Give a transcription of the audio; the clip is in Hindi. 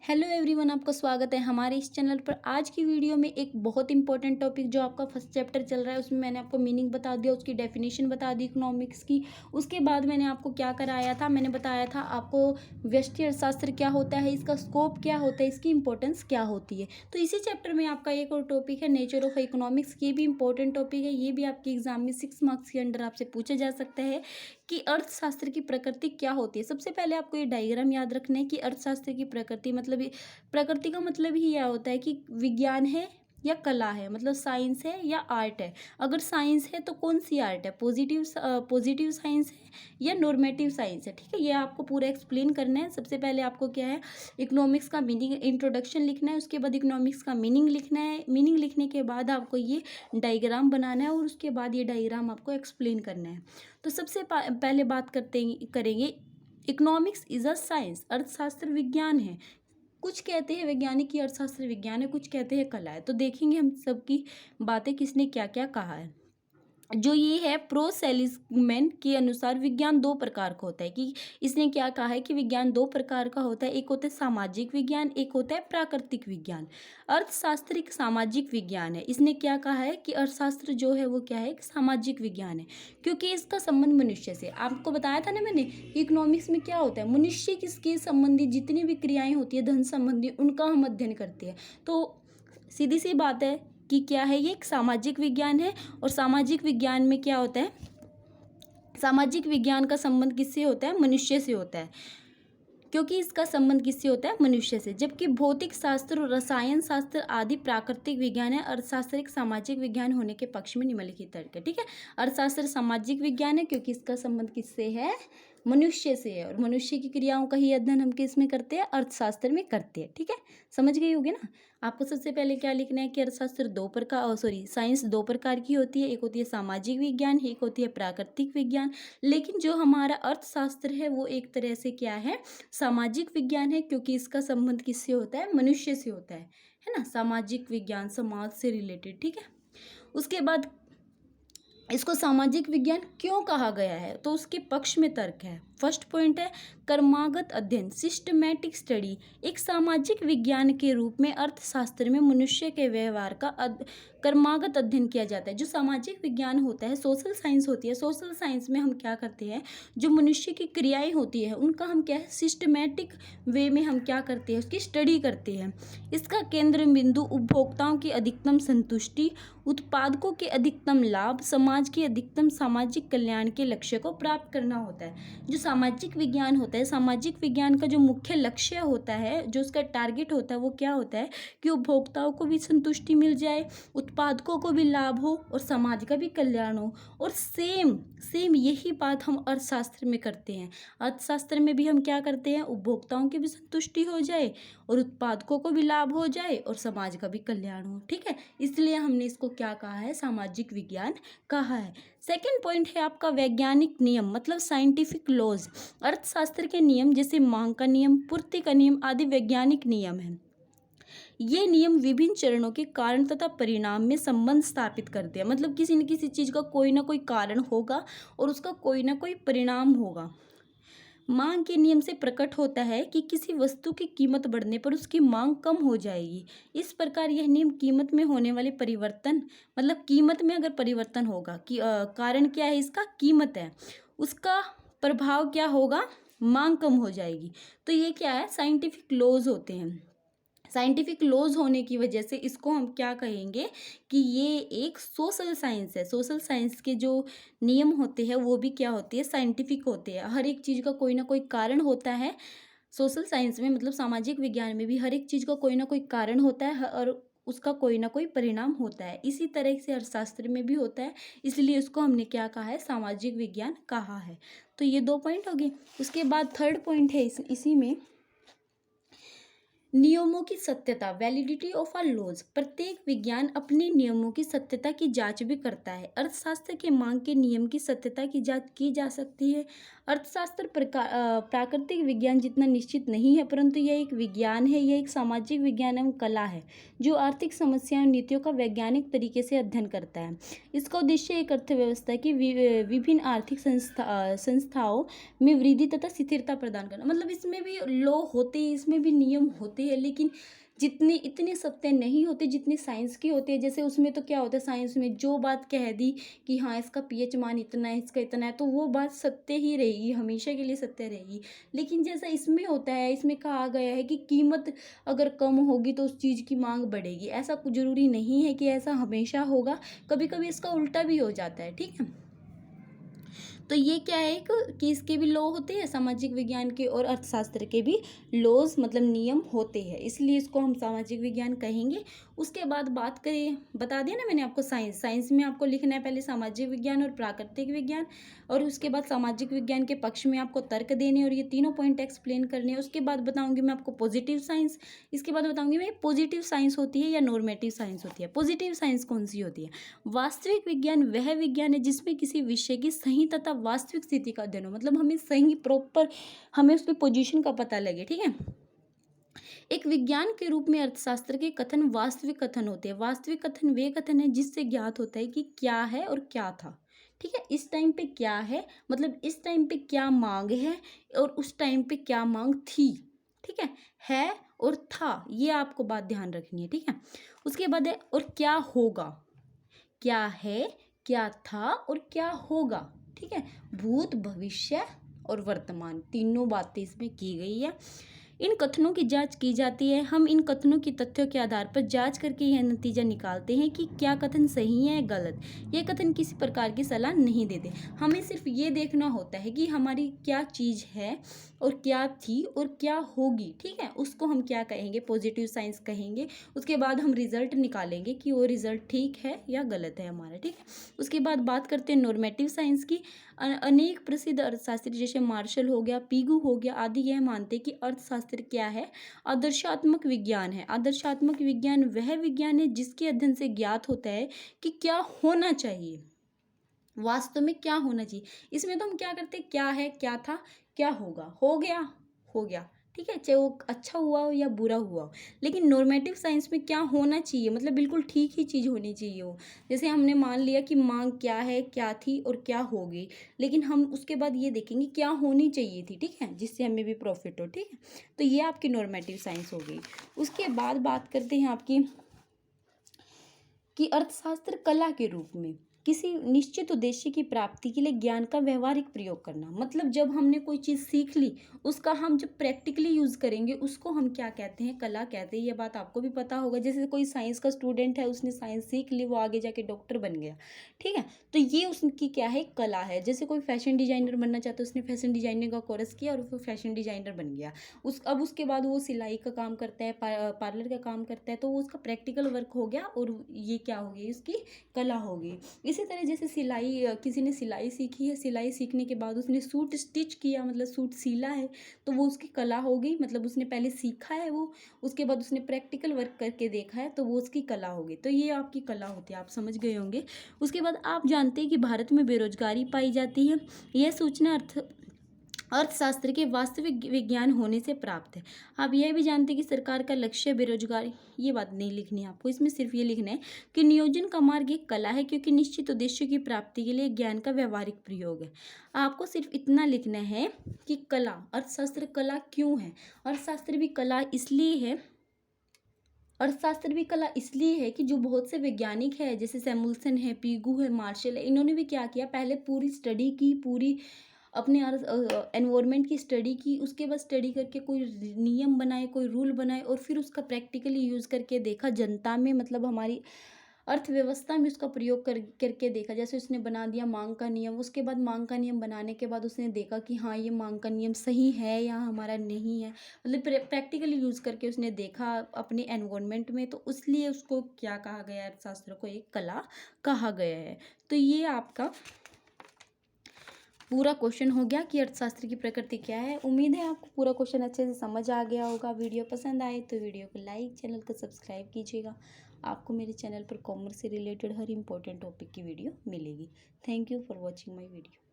हेलो एवरीवन, आपका स्वागत है हमारे इस चैनल पर। आज की वीडियो में एक बहुत इंपॉर्टेंट टॉपिक जो आपका फर्स्ट चैप्टर चल रहा है उसमें मैंने आपको मीनिंग बता दिया, उसकी डेफिनेशन बता दी इकोनॉमिक्स की। उसके बाद मैंने आपको क्या कराया था, मैंने बताया था आपको व्यष्टि अर्थशास्त्र क्या होता है, इसका स्कोप क्या होता है, इसकी इंपॉर्टेंस क्या होती है। तो इसी चैप्टर में आपका एक और टॉपिक है नेचर ऑफ इकोनॉमिक्स। ये भी इंपॉर्टेंट टॉपिक है, ये भी आपके एग्जाम में 6 मार्क्स के अंडर आपसे पूछा जा सकता है कि अर्थशास्त्र की प्रकृति क्या होती है। सबसे पहले आपको ये डायग्राम याद रखना है कि अर्थशास्त्र की प्रकृति मतलब प्रकृति का मतलब ही यह होता है कि विज्ञान है या कला है, मतलब साइंस है या आर्ट है। अगर साइंस है तो कौन सी आर्ट है, पॉजिटिव साइंस है या नॉर्मेटिव साइंस है। ठीक है, ये आपको पूरा एक्सप्लेन करना है। सबसे पहले आपको क्या है, इकोनॉमिक्स का मीनिंग इंट्रोडक्शन लिखना है, उसके बाद इकोनॉमिक्स का मीनिंग लिखना है। मीनिंग लिखने के बाद आपको ये डायग्राम बनाना है और उसके बाद ये डायग्राम आपको एक्सप्लेन करना है। तो सबसे पहले बात करेंगे इकोनॉमिक्स इज अ साइंस। अर्थशास्त्र विज्ञान है। कुछ कहते हैं वैज्ञानिक की अर्थशास्त्र विज्ञान है, कुछ कहते हैं कला है। तो देखेंगे हम सबकी बातें किसने क्या क्या कहा है। जो ये है प्रो सेलिसमैन के अनुसार विज्ञान दो प्रकार का होता है। कि इसने क्या कहा है कि विज्ञान दो प्रकार का होता है, एक होता है सामाजिक विज्ञान, एक होता है प्राकृतिक विज्ञान। अर्थशास्त्र एक सामाजिक विज्ञान है। इसने क्या कहा है कि अर्थशास्त्र जो है वो क्या है, एक सामाजिक विज्ञान है, क्योंकि इसका संबंध मनुष्य से। आपको बताया था ना मैंने, इकोनॉमिक्स में क्या होता है, मनुष्य किसके संबंधी जितनी भी क्रियाएं होती है धन संबंधी, उनका हम अध्ययन करते हैं। तो सीधी सी बात है कि क्या है, ये एक सामाजिक विज्ञान है। और सामाजिक विज्ञान में क्या होता है, सामाजिक विज्ञान का संबंध किससे होता है, मनुष्य से होता है, क्योंकि इसका संबंध किससे होता है, मनुष्य से। जबकि भौतिक शास्त्र और रसायन शास्त्र आदि प्राकृतिक विज्ञान है। अर्थशास्त्र एक सामाजिक विज्ञान होने के पक्ष में निम्नलिखित तर्क है। ठीक है, अर्थशास्त्र सामाजिक विज्ञान है क्योंकि इसका संबंध किससे है, मनुष्य से है। और मनुष्य की क्रियाओं का ही अध्ययन हम किस में करते हैं, अर्थशास्त्र में करते हैं। ठीक है, समझ गई होगी ना। आपको सबसे पहले क्या लिखना है कि अर्थशास्त्र साइंस दो प्रकार की होती है। एक होती है सामाजिक विज्ञान, एक होती है प्राकृतिक विज्ञान। लेकिन जो हमारा अर्थशास्त्र है वो एक तरह से क्या है, सामाजिक विज्ञान है, क्योंकि इसका संबंध किससे होता है, मनुष्य से होता है ना। सामाजिक विज्ञान समाज से रिलेटेड। ठीक है, उसके बाद इसको सामाजिक विज्ञान क्यों कहा गया है, तो उसके पक्ष में तर्क है। फर्स्ट पॉइंट है कर्मागत अध्ययन, सिस्टमैटिक स्टडी। एक सामाजिक विज्ञान के रूप में अर्थशास्त्र में मनुष्य के व्यवहार का कर्मागत अध्ययन किया जाता है। जो सामाजिक विज्ञान होता है, सोशल साइंस होती है, सोशल साइंस में हम क्या करते हैं, जो मनुष्य की क्रियाएं होती है उनका हम क्या है, सिस्टमैटिक वे में हम क्या करते हैं, उसकी स्टडी करते हैं। इसका केंद्र बिंदु उपभोक्ताओं की अधिकतम संतुष्टि, उत्पादकों के अधिकतम लाभ, समाज के अधिकतम सामाजिक कल्याण के लक्ष्य को प्राप्त करना होता है। जो सामाजिक विज्ञान होता है, सामाजिक विज्ञान का जो मुख्य लक्ष्य होता है, जो उसका टारगेट होता है, वो क्या होता है कि उपभोक्ताओं को भी संतुष्टि मिल जाए, उत्पादकों को भी लाभ हो और समाज का भी कल्याण हो। और सेम सेम यही बात हम अर्थशास्त्र में करते हैं। अर्थशास्त्र में भी हम क्या करते हैं, उपभोक्ताओं की भी संतुष्टि हो जाए और उत्पादकों को भी लाभ हो जाए और समाज का भी कल्याण हो। ठीक है, इसलिए हमने इसको क्या कहा है, सामाजिक विज्ञान कहा है। सेकंड पॉइंट है आपका वैज्ञानिक नियम, मतलब साइंटिफिक लॉज। अर्थशास्त्र के नियम जैसे मांग का नियम, पूर्ति का नियम आदि वैज्ञानिक नियम है। ये नियम विभिन्न चरणों के कारण तथा परिणाम में संबंध स्थापित करते हैं। मतलब किसी न किसी चीज का कोई ना कोई कारण होगा और उसका कोई ना कोई परिणाम होगा। मांग के नियम से प्रकट होता है कि किसी वस्तु की कीमत बढ़ने पर उसकी मांग कम हो जाएगी। इस प्रकार यह नियम कीमत में होने वाले परिवर्तन, मतलब कीमत में अगर परिवर्तन होगा कि कारण क्या है, इसका कीमत है, उसका प्रभाव क्या होगा, मांग कम हो जाएगी। तो ये क्या है, साइंटिफिक लॉज होते हैं। साइंटिफिक लॉज होने की वजह से इसको हम क्या कहेंगे कि ये एक सोशल साइंस है। सोशल साइंस के जो नियम होते हैं वो भी क्या होते हैं, साइंटिफिक होते हैं। हर एक चीज़ का कोई ना कोई कारण होता है सोशल साइंस में, मतलब सामाजिक विज्ञान में भी हर एक चीज़ का कोई ना कोई कारण होता है और उसका कोई ना कोई परिणाम होता है। इसी तरह से अर्थशास्त्र में भी होता है, इसलिए उसको हमने क्या कहा है, सामाजिक विज्ञान कहा है। तो ये 2 पॉइंट हो गए। उसके बाद थर्ड पॉइंट है इसी में नियमों की सत्यता, वैलिडिटी ऑफ अ लॉज। प्रत्येक विज्ञान अपने नियमों की सत्यता की जांच भी करता है। अर्थशास्त्र के मांग के नियम की सत्यता की जांच की जा सकती है। अर्थशास्त्र प्राकृतिक विज्ञान जितना निश्चित नहीं है, परंतु यह एक विज्ञान है, यह एक सामाजिक विज्ञान एवं कला है जो आर्थिक समस्याओं नीतियों का वैज्ञानिक तरीके से अध्ययन करता है। इसका उद्देश्य एक अर्थव्यवस्था की विभिन्न आर्थिक संस्थाओं में वृद्धि तथा स्थिरता प्रदान करना। मतलब इसमें भी लॉ होते हैं, इसमें भी नियम होते होती है, लेकिन जितने इतने सत्य नहीं होते जितने साइंस के होते हैं। जैसे उसमें तो क्या होता है, साइंस में जो बात कह दी कि हाँ इसका पीएच मान इतना है, इसका इतना है, तो वो बात सत्य ही रहेगी, हमेशा के लिए सत्य रहेगी। लेकिन जैसा इसमें होता है, इसमें कहा गया है कि कीमत अगर कम होगी तो उस चीज़ की मांग बढ़ेगी। ऐसा कुछ ज़रूरी नहीं है कि ऐसा हमेशा होगा, कभी कभी इसका उल्टा भी हो जाता है। ठीक है, तो ये क्या है कि इसके भी लॉ होते हैं, सामाजिक विज्ञान के और अर्थशास्त्र के भी लॉज मतलब नियम होते हैं, इसलिए इसको हम सामाजिक विज्ञान कहेंगे। उसके बाद बात करें, बता दिया ना मैंने आपको साइंस। साइंस में आपको लिखना है पहले सामाजिक विज्ञान और प्राकृतिक विज्ञान, और उसके बाद सामाजिक विज्ञान के पक्ष में आपको तर्क देने और ये तीनों पॉइंट एक्सप्लेन करने हैं। उसके बाद बताऊंगी मैं आपको पॉजिटिव साइंस। इसके बाद बताऊंगी मैं पॉजिटिव साइंस होती है या नॉर्मेटिव साइंस होती है। पॉजिटिव साइंस कौन सी होती है? वास्तविक विज्ञान वह विज्ञान है जिसमें किसी विषय की सही तथा वास्तविक स्थिति का अध्ययन हो, मतलब हमें सही प्रॉपर हमें उसकी पोजीशन का पता लगे। ठीक है, एक विज्ञान के रूप में अर्थशास्त्र के कथन वास्तविक कथन होते हैं। वास्तविक कथन वे कथन है जिससे ज्ञात होता है कि क्या है और क्या था। ठीक है, इस टाइम पे क्या है, मतलब इस टाइम पे क्या मांग है और उस टाइम पे क्या मांग थी। ठीक है और था, ये आपको बात ध्यान रखनी है। ठीक है, उसके बाद है और क्या होगा। क्या है, क्या था और क्या होगा। ठीक है, भूत, भविष्य और वर्तमान, तीनों बातें इसमें की गई है। इन कथनों की जांच की जाती है। हम इन कथनों की तथ्यों के आधार पर जांच करके यह नतीजा निकालते हैं कि क्या कथन सही है या गलत। ये कथन किसी प्रकार की सलाह नहीं देते, हमें सिर्फ ये देखना होता है कि हमारी क्या चीज़ है और क्या थी और क्या होगी। ठीक है, उसको हम क्या कहेंगे, पॉजिटिव साइंस कहेंगे। उसके बाद हम रिजल्ट निकालेंगे कि वो रिजल्ट ठीक है या गलत है हमारा। ठीक है, उसके बाद बात करते हैं नॉर्मेटिव साइंस की। अनेक प्रसिद्ध अर्थशास्त्री जैसे मार्शल हो गया, पीगू हो गया आदि यह मानते कि अर्थशास्त्र क्या है, आदर्शात्मक विज्ञान है। आदर्शात्मक विज्ञान वह विज्ञान है जिसके अध्ययन से ज्ञात होता है कि क्या होना चाहिए, वास्तव में क्या होना चाहिए। इसमें तो हम क्या करते हैं, क्या है, क्या था, क्या होगा, हो गया, हो गया। ठीक है, चाहे वो अच्छा हुआ हो या बुरा हुआ हो। लेकिन नॉर्मेटिव साइंस में क्या होना चाहिए, मतलब बिल्कुल ठीक ही चीज़ होनी चाहिए वो। जैसे हमने मान लिया कि मांग क्या है, क्या थी और क्या होगी, लेकिन हम उसके बाद ये देखेंगे क्या होनी चाहिए थी। ठीक है, जिससे हमें भी प्रॉफिट हो। ठीक है, तो ये आपकी नॉर्मेटिव साइंस हो गई। उसके बाद बात करते हैं आपकी कि अर्थशास्त्र कला के रूप में किसी निश्चित उद्देश्य की प्राप्ति के लिए ज्ञान का व्यवहारिक प्रयोग करना। मतलब जब हमने कोई चीज़ सीख ली, उसका हम जब प्रैक्टिकली यूज़ करेंगे उसको हम क्या कहते हैं, कला कहते हैं। ये बात आपको भी पता होगा। जैसे कोई साइंस का स्टूडेंट है, उसने साइंस सीख ली, वो आगे जाके डॉक्टर बन गया। ठीक है, तो ये उसकी क्या है, कला है। जैसे कोई फैशन डिजाइनर बनना चाहता है, उसने फैशन डिजाइनिंग का कोर्स किया और वो फैशन डिजाइनर बन गया। अब उसके बाद वो सिलाई का काम करता है, पार्लर का काम करता है, तो वो उसका प्रैक्टिकल वर्क हो गया और ये क्या हो गई, उसकी कला हो गई। इसी तरह जैसे सिलाई, किसी ने सिलाई सीखी है, सिलाई सीखने के बाद उसने सूट स्टिच किया, मतलब सूट सीला है, तो वो उसकी कला हो गई। मतलब उसने पहले सीखा है वो, उसके बाद उसने प्रैक्टिकल वर्क करके देखा है, तो वो उसकी कला हो गई। तो ये आपकी कला होती है, आप समझ गए होंगे। उसके बाद आप जानते हैं कि भारत में बेरोजगारी पाई जाती है। यह सूचना अर्थशास्त्र के वास्तविक विज्ञान होने से प्राप्त है। आप यह भी जानते हैं कि सरकार का लक्ष्य बेरोजगारी, ये बात नहीं लिखनी है आपको, इसमें सिर्फ ये लिखना है कि नियोजन का मार्ग एक कला है क्योंकि निश्चित उद्देश्य की प्राप्ति के लिए ज्ञान का व्यवहारिक प्रयोग है। आपको सिर्फ इतना लिखना है कि कला, अर्थशास्त्र कला क्यों है। अर्थशास्त्र भी कला इसलिए है, अर्थशास्त्र भी कला इसलिए है कि जो बहुत से वैज्ञानिक है, जैसे सैमुअल्सन है, पीगू है, मार्शल है, इन्होंने भी क्या किया, पहले पूरी स्टडी की, पूरी अपने एनवायरनमेंट की स्टडी की, उसके बाद स्टडी करके कोई नियम बनाए, कोई रूल बनाए और फिर उसका प्रैक्टिकली यूज़ करके देखा जनता में, मतलब हमारी अर्थव्यवस्था में उसका प्रयोग करके देखा। जैसे उसने बना दिया मांग का नियम, उसके बाद मांग का नियम बनाने के बाद उसने देखा कि हाँ ये मांग का नियम सही है या हमारा नहीं है, मतलब प्रैक्टिकली यूज़ करके उसने देखा अपने एनवायरनमेंट में, तो इसलिए उसको क्या कहा गया, अर्थशास्त्र को एक कला कहा गया है। तो ये आपका पूरा क्वेश्चन हो गया कि अर्थशास्त्र की प्रकृति क्या है। उम्मीद है आपको पूरा क्वेश्चन अच्छे से समझ आ गया होगा। वीडियो पसंद आए तो वीडियो को लाइक, चैनल को सब्सक्राइब कीजिएगा। आपको मेरे चैनल पर कॉमर्स से रिलेटेड हर इंपॉर्टेंट टॉपिक की वीडियो मिलेगी। Thank you for watching my video.